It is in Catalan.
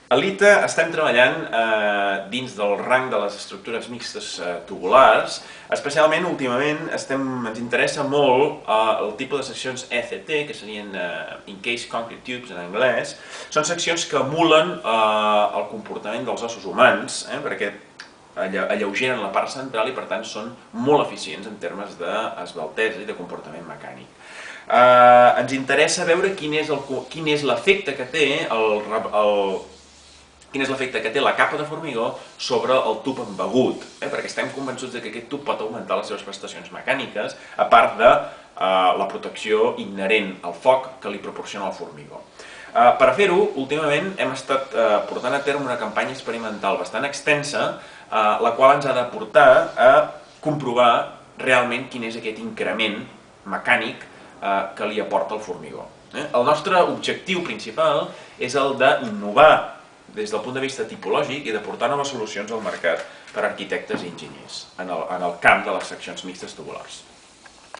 A l'ITA estem treballant dins del rang de les estructures mixtes tubulars. Especialment, últimament, ens interessa molt el tipus de seccions ECT, que serien Encased Concrete Tubes en anglès. Són seccions que emulen el comportament dels ossos humans, perquè alleugeren la part central i per tant són molt eficients en termes d'esveltesa i de comportament mecànic. Ens interessa veure quin és l'efecte que té la capa de formigó sobre el tub embegut, perquè estem convençuts que aquest tub pot augmentar les seves prestacions mecàniques, a part de la protecció inherent al foc que li proporciona el formigó. Per a fer-ho, últimament hem estat portant a terme una campanya experimental bastant extensa, la qual ens ha de portar a comprovar realment quin és aquest increment mecànic que li aporta el formigó. El nostre objectiu principal és el d'innovar des del punt de vista tipològic i de portar noves solucions al mercat per a arquitectes i enginyers en el camp de les seccions mixtes tubulars.